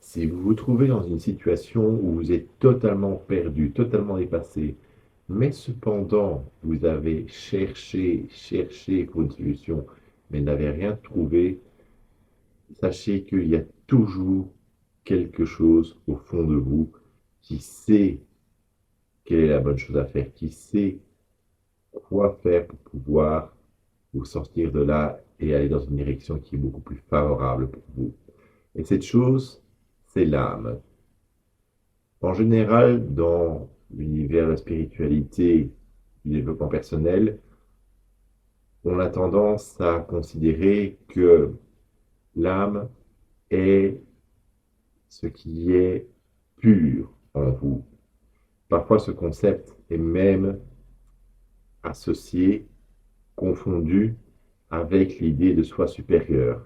Si vous vous trouvez dans une situation où vous êtes totalement perdu, totalement dépassé, mais cependant vous avez cherché pour une solution, mais n'avez rien trouvé, sachez qu'il y a toujours quelque chose au fond de vous qui sait quelle est la bonne chose à faire, qui sait quoi faire pour pouvoir vous sortir de là et aller dans une direction qui est beaucoup plus favorable pour vous. Et cette chose, c'est l'âme. En général, dans l'univers de la spiritualité, du développement personnel, on a tendance à considérer que l'âme est ce qui est pur en vous. Parfois, ce concept est même associé, confondu avec l'idée de soi supérieur.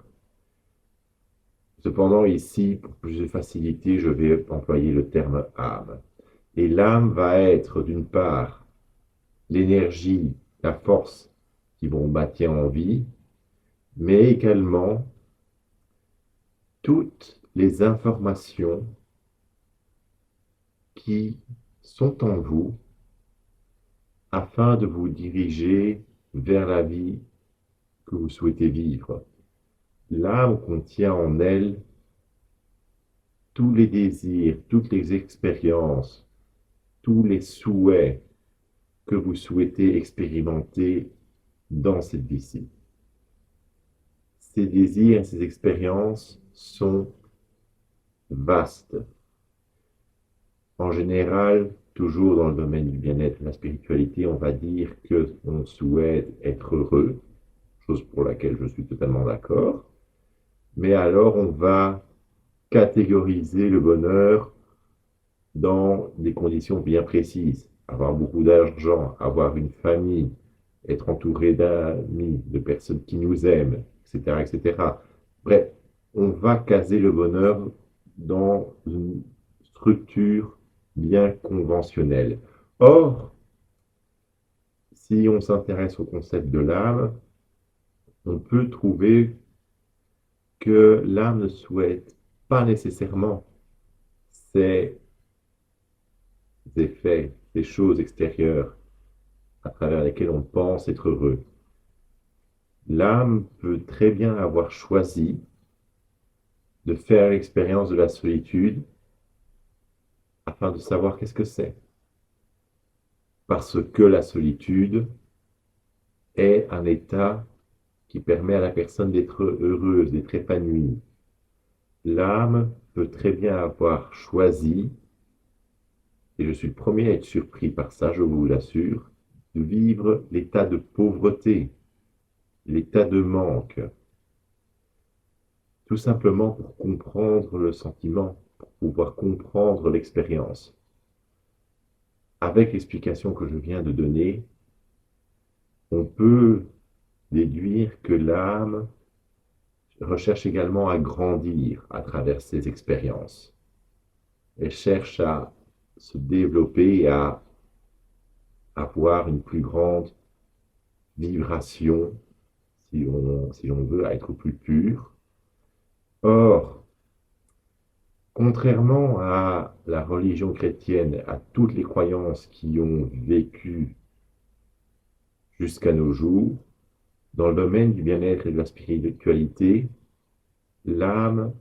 Cependant, ici, pour plus de facilité, je vais employer le terme âme. Et l'âme va être, d'une part, l'énergie, la force qui vont bâtir en vie, mais également toutes les informations qui sont en vous afin de vous diriger vers la vie que vous souhaitez vivre. L'âme contient en elle tous les désirs, toutes les expériences, tous les souhaits que vous souhaitez expérimenter dans cette vie-ci. Ces désirs, ces expériences sont vastes. En général, toujours dans le domaine du bien-être et de la spiritualité, on va dire qu'on souhaite être heureux, chose pour laquelle je suis totalement d'accord. Mais alors, on va catégoriser le bonheur dans des conditions bien précises. Avoir beaucoup d'argent, avoir une famille, être entouré d'amis, de personnes qui nous aiment, etc., etc. Bref, on va caser le bonheur dans une structure bien conventionnelle. Or, si on s'intéresse au concept de l'âme, on peut trouver que l'âme ne souhaite pas nécessairement ces effets, ces choses extérieures à travers lesquelles on pense être heureux. L'âme peut très bien avoir choisi de faire l'expérience de la solitude afin de savoir qu'est-ce que c'est. Parce que la solitude est un état qui permet à la personne d'être heureuse, d'être épanouie. L'âme peut très bien avoir choisi, et je suis le premier à être surpris par ça, je vous l'assure, de vivre l'état de pauvreté, l'état de manque, tout simplement pour comprendre le sentiment, pour pouvoir comprendre l'expérience. Avec l'explication que je viens de donner, on peut déduire que l'âme recherche également à grandir à travers ces expériences. Elle cherche à se développer et à avoir une plus grande vibration, si l'on veut, à être plus pur. Or, contrairement à la religion chrétienne, à toutes les croyances qui ont vécu jusqu'à nos jours, dans le domaine du bien-être et de la spiritualité, l'âme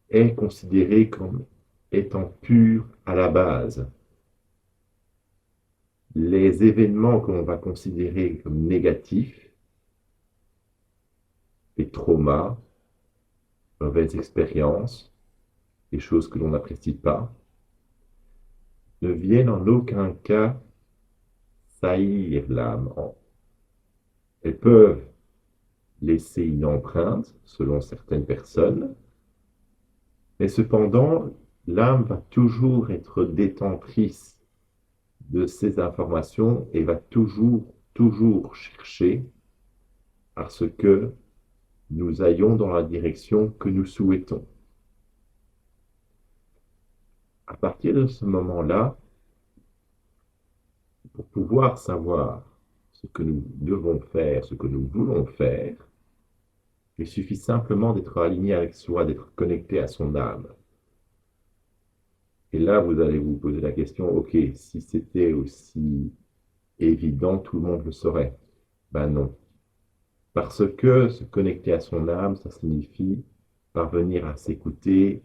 est considérée comme étant pure à la base. Les événements que l'on va considérer comme négatifs, les traumas, mauvaises expériences, les choses que l'on n'apprécie pas, ne viennent en aucun cas saillir l'âme. Elles peuvent laisser une empreinte selon certaines personnes, mais cependant, l'âme va toujours être détentrice de ces informations et va toujours chercher à ce que nous aillons dans la direction que nous souhaitons. À partir de ce moment-là, pour pouvoir savoir ce que nous devons faire, ce que nous voulons faire, il suffit simplement d'être aligné avec soi, d'être connecté à son âme. Et là, vous allez vous poser la question, ok, si c'était aussi évident, tout le monde le saurait. Ben non. Parce que se connecter à son âme, ça signifie parvenir à s'écouter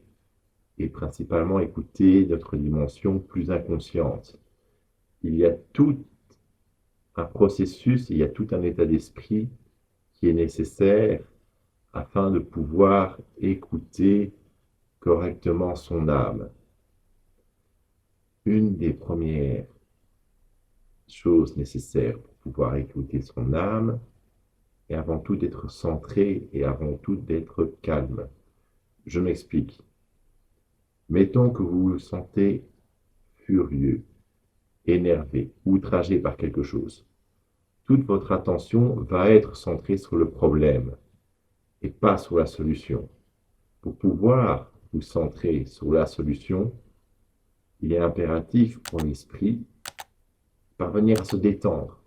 et principalement écouter notre dimension plus inconsciente. Il y a tout un processus, il y a tout un état d'esprit qui est nécessaire afin de pouvoir écouter correctement son âme. Une des premières choses nécessaires pour pouvoir écouter son âme est avant tout d'être centré et avant tout d'être calme. Je m'explique. Mettons que vous vous sentez furieux, énervé, outragé par quelque chose. Toute votre attention va être centrée sur le problème et pas sur la solution. Pour pouvoir vous centrer sur la solution, il est impératif pour l'esprit parvenir à se détendre.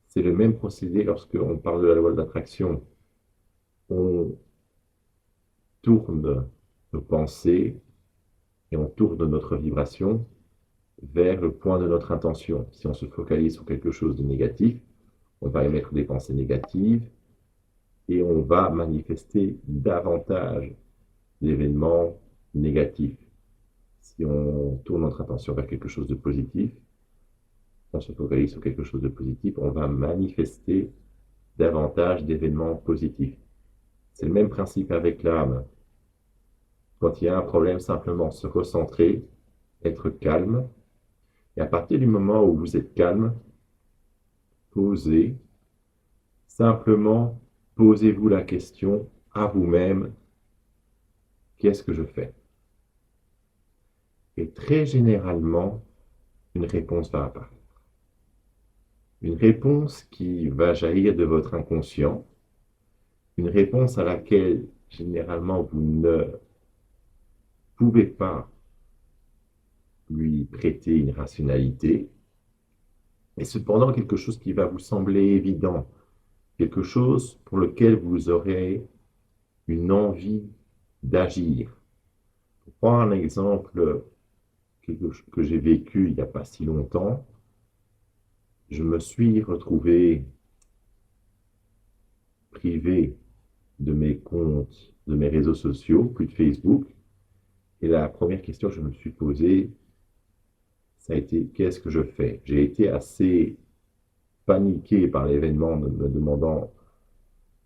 C'est le même procédé lorsqu'on parle de la loi de l'attraction. On tourne nos pensées et on tourne notre vibration vers le point de notre intention. Si on se focalise sur quelque chose de négatif, on va émettre des pensées négatives et on va manifester davantage d'événements négatifs. Si on tourne notre attention vers quelque chose de positif, on se focalise sur quelque chose de positif, on va manifester davantage d'événements positifs. C'est le même principe avec l'âme. Quand il y a un problème, simplement se recentrer, être calme, et à partir du moment où vous êtes calme, posez, simplement posez-vous la question à vous-même, qu'est-ce que je fais? Et très généralement, une réponse va apparaître. Une réponse qui va jaillir de votre inconscient, une réponse à laquelle généralement vous ne pouvez pas lui prêter une rationalité, mais cependant quelque chose qui va vous sembler évident, quelque chose pour lequel vous aurez une envie d'agir. Pour prendre un exemple que j'ai vécu il n'y a pas si longtemps, je me suis retrouvé privé de mes comptes, de mes réseaux sociaux, plus de Facebook. Et la première question que je me suis posée, ça a été qu'est-ce que je fais? J'ai été assez paniqué par l'événement, me demandant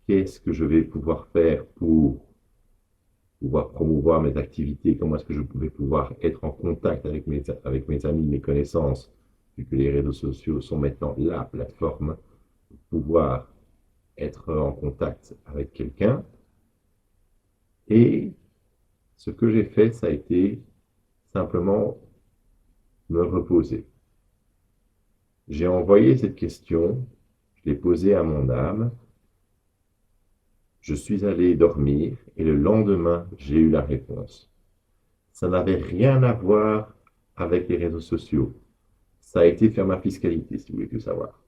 qu'est-ce que je vais pouvoir faire pour pouvoir promouvoir mes activités, comment est-ce que je pouvais pouvoir être en contact avec mes amis, mes connaissances, vu que les réseaux sociaux sont maintenant la plateforme pour pouvoir être en contact avec quelqu'un. Et ce que j'ai fait, ça a été simplement me reposer. J'ai envoyé cette question, je l'ai posée à mon âme, je suis allé dormir et le lendemain, j'ai eu la réponse. Ça n'avait rien à voir avec les réseaux sociaux. Ça a été faire ma fiscalité, si vous voulez tout savoir.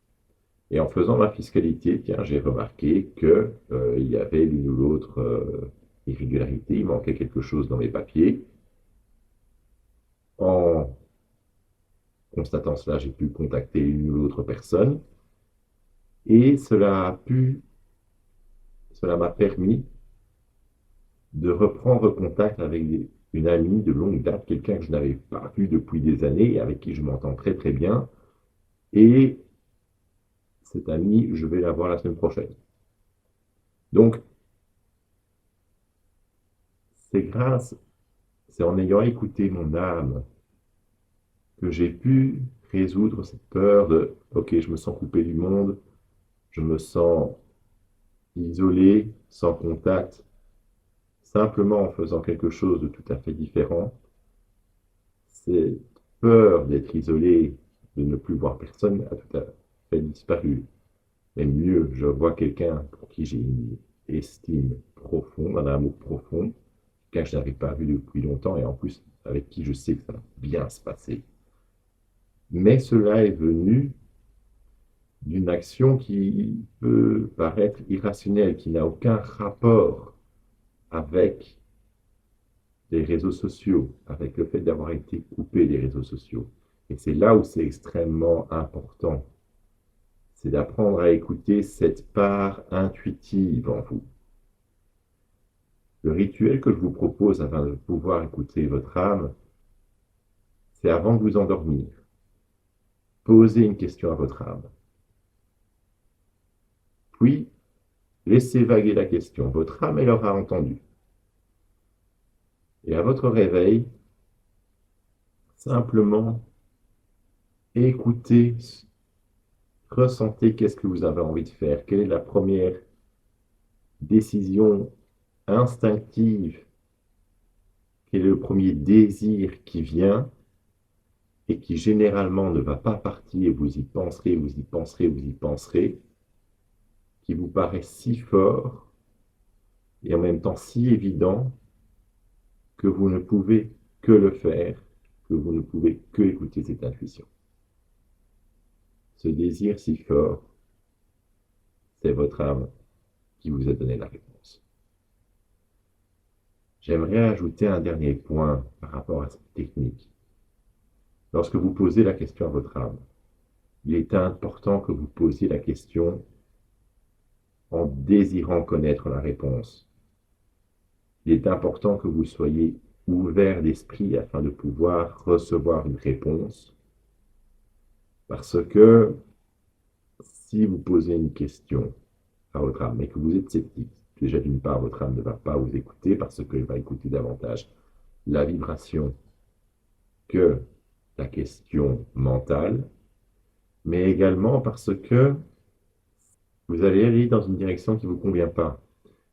Et en faisant ma fiscalité, tiens, j'ai remarqué que il y avait l'une ou l'autre irrégularité, il manquait quelque chose dans mes papiers. En constatant cela, j'ai pu contacter l'une ou l'autre personne et cela m'a permis de reprendre contact avec une amie de longue date, quelqu'un que je n'avais pas vu depuis des années et avec qui je m'entends très très bien. Et cette amie, je vais la voir la semaine prochaine. Donc, c'est en ayant écouté mon âme que j'ai pu résoudre cette peur de, ok, je me sens coupé du monde, je me sens isolé, sans contact, simplement en faisant quelque chose de tout à fait différent. Cette peur d'être isolé, de ne plus voir personne, a tout à fait disparu. Même mieux, je vois quelqu'un pour qui j'ai une estime profonde, un amour profond, quelqu'un que je n'avais pas vu depuis longtemps et en plus avec qui je sais que ça va bien se passer. Mais cela est venu d'une action qui peut paraître irrationnelle, qui n'a aucun rapport avec les réseaux sociaux, avec le fait d'avoir été coupé des réseaux sociaux. Et c'est là où c'est extrêmement important, c'est d'apprendre à écouter cette part intuitive en vous. Le rituel que je vous propose afin de pouvoir écouter votre âme, c'est avant de vous endormir, posez une question à votre âme. Puis, laissez vaguer la question. Votre âme, elle aura entendu. Et à votre réveil, simplement écoutez, ressentez qu'est-ce que vous avez envie de faire. Quelle est la première décision instinctive? Quel est le premier désir qui vient et qui généralement ne va pas partir, vous y penserez, vous y penserez, vous y penserez, qui vous paraît si fort et en même temps si évident que vous ne pouvez que le faire, que vous ne pouvez que écouter cette intuition. Ce désir si fort, c'est votre âme qui vous a donné la réponse. J'aimerais ajouter un dernier point par rapport à cette technique. Lorsque vous posez la question à votre âme, il est important que vous posiez la question en désirant connaître la réponse. Il est important que vous soyez ouvert d'esprit afin de pouvoir recevoir une réponse. Parce que si vous posez une question à votre âme et que vous êtes sceptique, déjà d'une part, votre âme ne va pas vous écouter parce qu'elle va écouter davantage la vibration que la question mentale, mais également parce que vous allez aller dans une direction qui ne vous convient pas.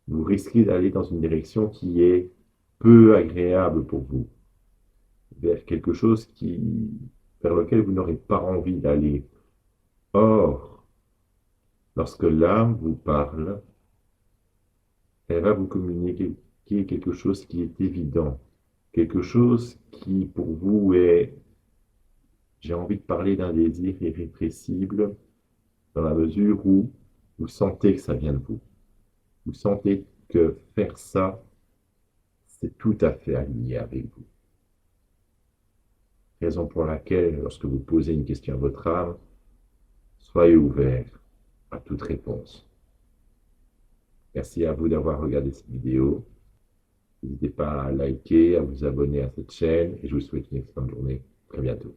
Vous risquez d'aller dans une direction qui est peu agréable pour vous, vers quelque chose vers lequel vous n'aurez pas envie d'aller. Or, lorsque l'âme vous parle, elle va vous communiquer quelque chose qui est évident, quelque chose qui pour vous est, j'ai envie de parler d'un désir irrépressible, dans la mesure où vous sentez que ça vient de vous. Vous sentez que faire ça, c'est tout à fait aligné avec vous. Raison pour laquelle, lorsque vous posez une question à votre âme, soyez ouvert à toute réponse. Merci à vous d'avoir regardé cette vidéo. N'hésitez pas à liker, à vous abonner à cette chaîne et je vous souhaite une excellente journée. À très bientôt.